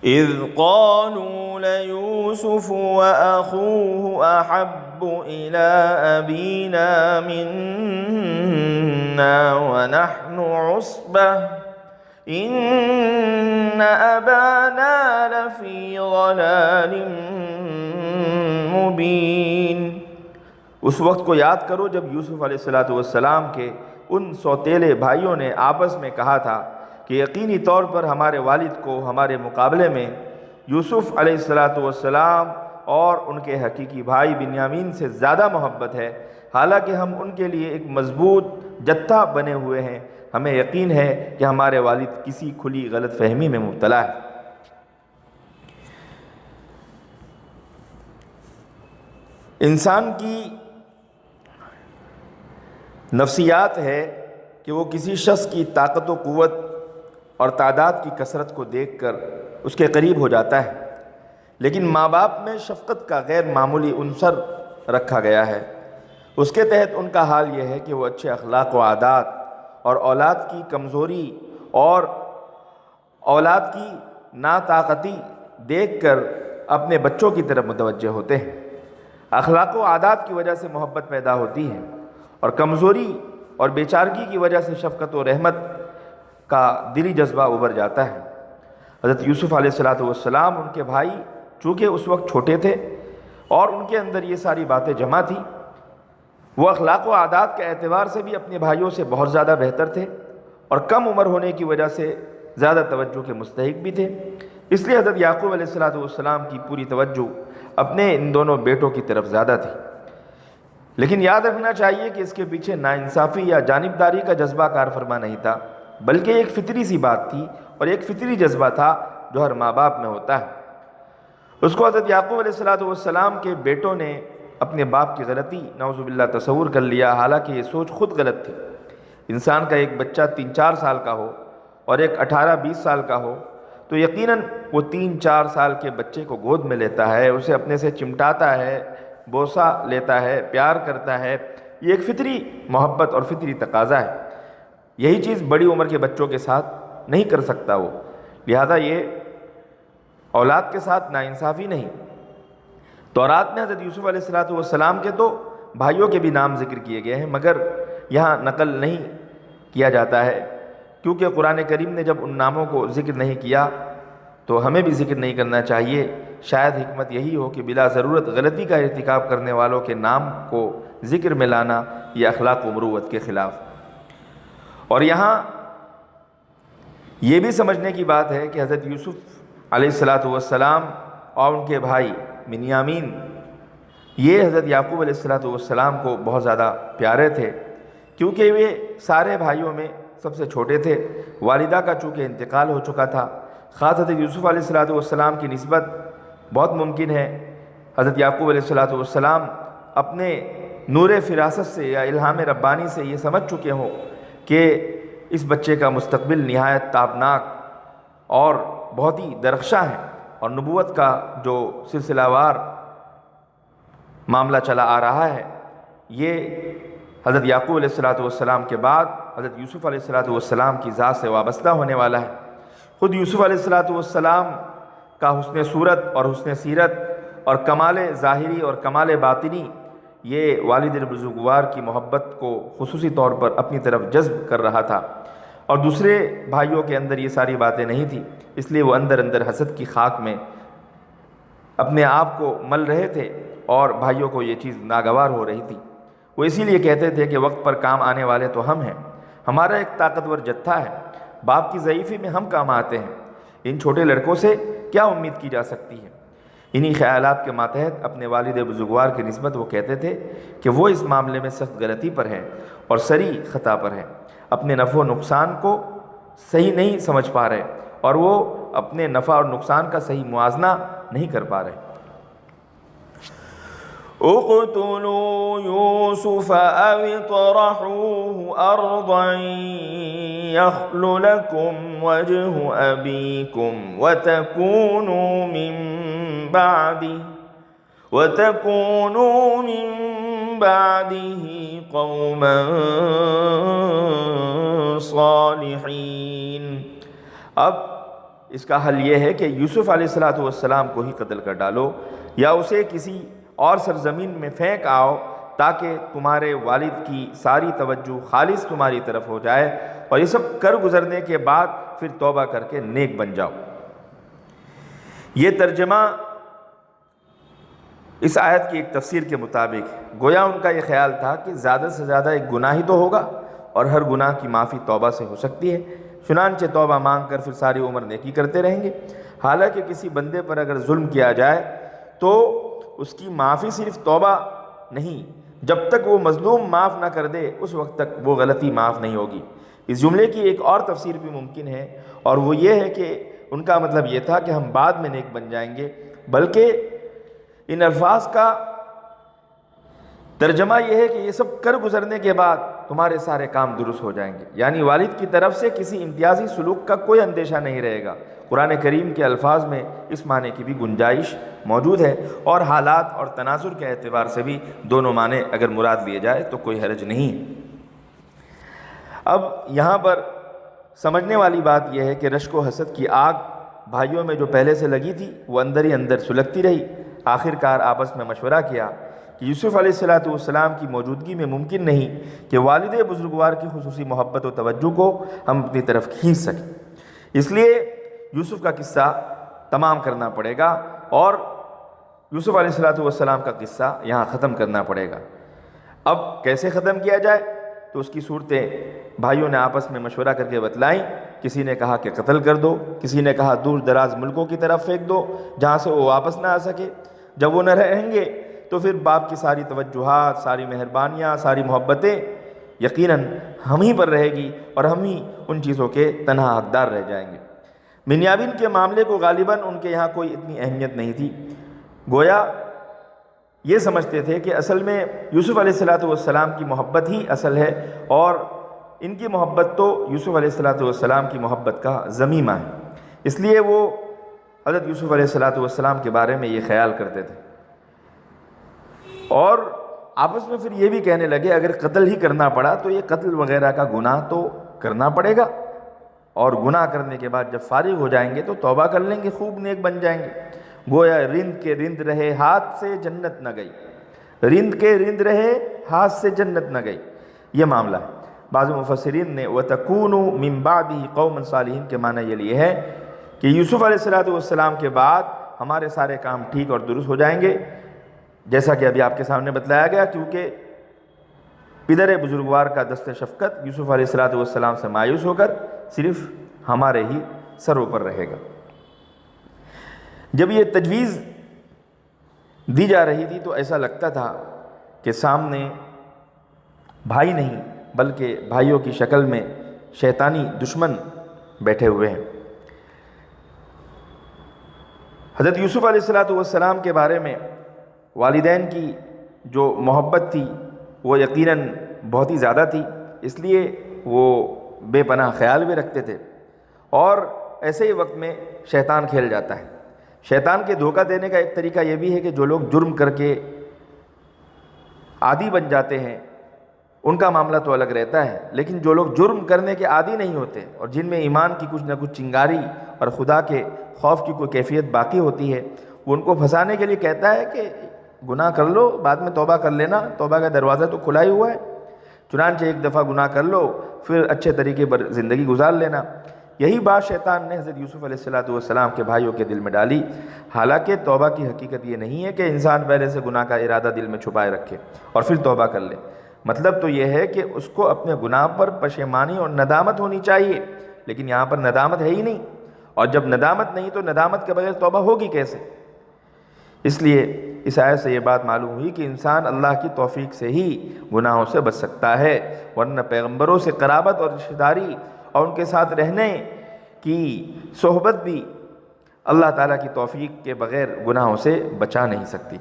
إذ قالوا ليوسف وأخوه أحب إلى أبينا منا ونحن عصبة إن أبانا لفي ضلال مبين۔ اس وقت کو یاد کرو جب یوسف علیہ السلام کے ان سوتیلے بھائیوں نے آپس میں کہا تھا کہ یقینی طور پر ہمارے والد کو ہمارے مقابلے میں یوسف علیہ السلام اور ان کے حقیقی بھائی بنیامین سے زیادہ محبت ہے، حالانکہ ہم ان کے لیے ایک مضبوط جتھا بنے ہوئے ہیں۔ ہمیں یقین ہے کہ ہمارے والد کسی کھلی غلط فہمی میں مبتلا ہے۔ انسان کی نفسیات ہے کہ وہ کسی شخص کی طاقت و قوت اور تعداد کی کثرت کو دیکھ کر اس کے قریب ہو جاتا ہے، لیکن ماں باپ میں شفقت کا غیر معمولی عنصر رکھا گیا ہے۔ اس کے تحت ان کا حال یہ ہے کہ وہ اچھے اخلاق و عادات اور اولاد کی کمزوری اور اولاد کی ناطاقتی دیکھ کر اپنے بچوں کی طرف متوجہ ہوتے ہیں۔ اخلاق و عادات کی وجہ سے محبت پیدا ہوتی ہے اور کمزوری اور بیچارگی کی وجہ سے شفقت و رحمت کا دلی جذبہ ابھر جاتا ہے۔ حضرت یوسف علیہ السلام ان کے بھائی چونکہ اس وقت چھوٹے تھے اور ان کے اندر یہ ساری باتیں جمع تھیں، وہ اخلاق و عادات کے اعتبار سے بھی اپنے بھائیوں سے بہت زیادہ بہتر تھے اور کم عمر ہونے کی وجہ سے زیادہ توجہ کے مستحق بھی تھے۔ اس لیے حضرت یعقوب علیہ السلام کی پوری توجہ اپنے ان دونوں بیٹوں کی طرف زیادہ تھی۔ لیکن یاد رکھنا چاہیے کہ اس کے پیچھے ناانصافی یا جانبداری کا جذبہ کار فرما نہیں تھا، بلکہ ایک فطری سی بات تھی اور ایک فطری جذبہ تھا جو ہر ماں باپ میں ہوتا ہے۔ اس کو حضرت یعقوب علیہ السلام کے بیٹوں نے اپنے باپ کی غلطی نعوذ باللہ تصور کر لیا، حالانکہ یہ سوچ خود غلط تھی۔ انسان کا ایک بچہ 3-4 سال کا ہو اور ایک 18-20 سال کا ہو تو یقیناً وہ 3-4 سال کے بچے کو گود میں لیتا ہے، اسے اپنے سے چمٹاتا ہے، بوسہ لیتا ہے، پیار کرتا ہے۔ یہ ایک فطری محبت اور فطری تقاضا ہے۔ یہی چیز بڑی عمر کے بچوں کے ساتھ نہیں کر سکتا وہ، لہذا یہ اولاد کے ساتھ ناانصافی نہیں۔ تورات میں حضرت یوسف علیہ السلام کے تو بھائیوں کے بھی نام ذکر کیے گئے ہیں، مگر یہاں نقل نہیں کیا جاتا ہے، کیونکہ قرآن کریم نے جب ان ناموں کو ذکر نہیں کیا تو ہمیں بھی ذکر نہیں کرنا چاہیے۔ شاید حکمت یہی ہو کہ بلا ضرورت غلطی کا ارتکاب کرنے والوں کے نام کو ذکر میں لانا یہ اخلاق و مروت کے خلاف۔ اور یہاں یہ بھی سمجھنے کی بات ہے کہ حضرت یوسف علیہ السلام اور ان کے بھائی بنیامین یہ حضرت یعقوب علیہ السلام کو بہت زیادہ پیارے تھے، کیونکہ وہ سارے بھائیوں میں سب سے چھوٹے تھے۔ والدہ کا چونکہ انتقال ہو چکا تھا، خاص حضرت یوسف علیہ السلام کی نسبت بہت ممکن ہے حضرت یعقوب علیہ السلام اپنے نور فراست سے یا الہام ربانی سے یہ سمجھ چکے ہوں کہ اس بچے کا مستقبل نہایت تابناک اور بہت ہی درخشاں ہے، اور نبوت کا جو سلسلہ وار معاملہ چلا آ رہا ہے یہ حضرت یعقوب علیہ السلام کے بعد حضرت یوسف علیہ السلام کی ذات سے وابستہ ہونے والا ہے۔ خود یوسف علیہ السلام کا حسن صورت اور حسن سیرت اور کمال ظاہری اور کمال باطنی یہ والد بزرگوار کی محبت کو خصوصی طور پر اپنی طرف جذب کر رہا تھا، اور دوسرے بھائیوں کے اندر یہ ساری باتیں نہیں تھیں، اس لیے وہ اندر اندر حسد کی خاک میں اپنے آپ کو مل رہے تھے اور بھائیوں کو یہ چیز ناگوار ہو رہی تھی۔ وہ اسی لیے کہتے تھے کہ وقت پر کام آنے والے تو ہم ہیں، ہمارا ایک طاقتور جتھا ہے، باپ کی ضعیفی میں ہم کام آتے ہیں، ان چھوٹے لڑکوں سے کیا امید کی جا سکتی ہے۔ انہی خیالات کے ماتحت اپنے والد بزرگوار کی نسبت وہ کہتے تھے کہ وہ اس معاملے میں سخت غلطی پر ہیں اور صریح خطا پر ہیں، اپنے نفع و نقصان کو صحیح نہیں سمجھ پا رہے اور وہ اپنے نفع اور نقصان کا صحیح موازنہ نہیں کر پا رہے۔ اقتلوا يوسف أو اطرحوه أرضا يخل لكم وجه أبيكم وتكونوا من بعده قوما صالحين۔ اب اس کا حل یہ ہے کہ یوسف علیہ السلام کو ہی قتل کر ڈالو یا اسے کسی اور سرزمین میں پھینک آؤ تاکہ تمہارے والد کی ساری توجہ خالص تمہاری طرف ہو جائے، اور یہ سب کر گزرنے کے بعد پھر توبہ کر کے نیک بن جاؤ۔ یہ ترجمہ اس آیت کی ایک تفسیر کے مطابق گویا ان کا یہ خیال تھا کہ زیادہ سے زیادہ ایک گناہ ہی تو ہوگا اور ہر گناہ کی معافی توبہ سے ہو سکتی ہے، چنانچہ توبہ مانگ کر پھر ساری عمر نیکی کرتے رہیں گے۔ حالانکہ کسی بندے پر اگر ظلم کیا جائے تو اس کی معافی صرف توبہ نہیں، جب تک وہ مظلوم معاف نہ کر دے اس وقت تک وہ غلطی معاف نہیں ہوگی۔ اس جملے کی ایک اور تفسیر بھی ممکن ہے، اور وہ یہ ہے کہ ان کا مطلب یہ تھا کہ ہم بعد میں نیک بن جائیں گے، بلکہ ان الفاظ کا ترجمہ یہ ہے کہ یہ سب کر گزرنے کے بعد تمہارے سارے کام درست ہو جائیں گے، یعنی والد کی طرف سے کسی امتیازی سلوک کا کوئی اندیشہ نہیں رہے گا۔ قرآن کریم کے الفاظ میں اس معنی کی بھی گنجائش موجود ہے، اور حالات اور تناظر کے اعتبار سے بھی دونوں معنی اگر مراد لیے جائے تو کوئی حرج نہیں۔ اب یہاں پر سمجھنے والی بات یہ ہے کہ رشک و حسد کی آگ بھائیوں میں جو پہلے سے لگی تھی وہ اندر ہی اندر سلگتی رہی۔ آخر کار آپس میں مشورہ کیا کہ یوسف علیہ السلام کی موجودگی میں ممکن نہیں کہ والد بزرگوار کی خصوصی محبت و توجہ کو ہم اپنی طرف کھینچ سکیں، اس لیے یوسف کا قصہ تمام کرنا پڑے گا اور یوسف علیہ السلام کا قصہ یہاں ختم کرنا پڑے گا۔ اب کیسے ختم کیا جائے تو اس کی صورتیں بھائیوں نے آپس میں مشورہ کر کے بتلائیں۔ کسی نے کہا کہ قتل کر دو، کسی نے کہا دور دراز ملکوں کی طرف پھینک دو جہاں سے وہ واپس نہ آ سکے، جب وہ نہ رہیں گے تو پھر باپ کی ساری توجہات، ساری مہربانیاں، ساری محبتیں یقیناً ہم ہی پر رہے گی اور ہم ہی ان چیزوں کے تنہا حقدار رہ جائیں گے۔ بنیامین کے معاملے کو غالباً ان کے یہاں کوئی اتنی اہمیت نہیں تھی، گویا یہ سمجھتے تھے کہ اصل میں یوسف علیہ السلام کی محبت ہی اصل ہے، اور ان کی محبت تو یوسف علیہ السلام کی محبت کا ضمیمہ ہے، اس لیے وہ حضرت یوسف علیہ السلام کے بارے میں یہ خیال کرتے تھے، اور آپس میں پھر یہ بھی کہنے لگے اگر قتل ہی کرنا پڑا تو یہ قتل وغیرہ کا گناہ تو کرنا پڑے گا، اور گناہ کرنے کے بعد جب فارغ ہو جائیں گے تو توبہ کر لیں گے، خوب نیک بن جائیں گے۔ گویا رند کے رند رہے ہاتھ سے جنت نہ گئی، رند کے رند رہے ہاتھ سے جنت نہ گئی، یہ معاملہ ہے۔ بعض مفسرین نے وَتَكُونُوا مِن بَعْدِهِ قَوْمًا صَالِحِينَ کے معنی یہ لیے ہے کہ یوسف علیہ السلام کے بعد ہمارے سارے کام ٹھیک اور درست ہو جائیں گے، جیسا کہ ابھی آپ کے سامنے بتلایا گیا، کیونکہ پدر بزرگوار کا دست شفقت یوسف علیہ السلام سے مایوس ہو کر صرف ہمارے ہی سروں پر رہے گا۔ جب یہ تجویز دی جا رہی تھی تو ایسا لگتا تھا کہ سامنے بھائی نہیں بلکہ بھائیوں کی شکل میں شیطانی دشمن بیٹھے ہوئے ہیں۔ حضرت یوسف علیہ السلام کے بارے میں والدین کی جو محبت تھی وہ یقیناً بہت ہی زیادہ تھی، اس لیے وہ بے پناہ خیال بھی رکھتے تھے، اور ایسے ہی وقت میں شیطان کھیل جاتا ہے۔ شیطان کے دھوکہ دینے کا ایک طریقہ یہ بھی ہے کہ جو لوگ جرم کر کے عادی بن جاتے ہیں ان کا معاملہ تو الگ رہتا ہے، لیکن جو لوگ جرم کرنے کے عادی نہیں ہوتے اور جن میں ایمان کی کچھ نہ کچھ چنگاری اور خدا کے خوف کی کوئی کیفیت باقی ہوتی ہے، وہ ان کو پھنسانے کے لیے کہتا ہے کہ گناہ کر لو بعد میں توبہ کر لینا، توبہ کا دروازہ تو کھلا ہی ہوا ہے، چنانچہ ایک دفعہ گناہ کر لو پھر اچھے طریقے پر زندگی گزار لینا۔ یہی بات شیطان نے حضرت یوسف علیہ السلام کے بھائیوں کے دل میں ڈالی۔ حالانکہ توبہ کی حقیقت یہ نہیں ہے کہ انسان پہلے سے گناہ کا ارادہ دل میں چھپائے رکھے اور پھر توبہ کر لے، مطلب تو یہ ہے کہ اس کو اپنے گناہ پر پشیمانی اور ندامت ہونی چاہیے، لیکن یہاں پر ندامت ہے ہی نہیں، اور جب ندامت نہیں تو ندامت کے بغیر توبہ ہوگی کیسے؟ اس لیے اس آیت سے یہ بات معلوم ہوئی کہ انسان اللہ کی توفیق سے ہی گناہوں سے بچ سکتا ہے، ورنہ پیغمبروں سے قرابت اور رشتہ داری اور ان کے ساتھ رہنے کی صحبت بھی اللہ تعالیٰ کی توفیق کے بغیر گناہوں سے بچا نہیں سکتی۔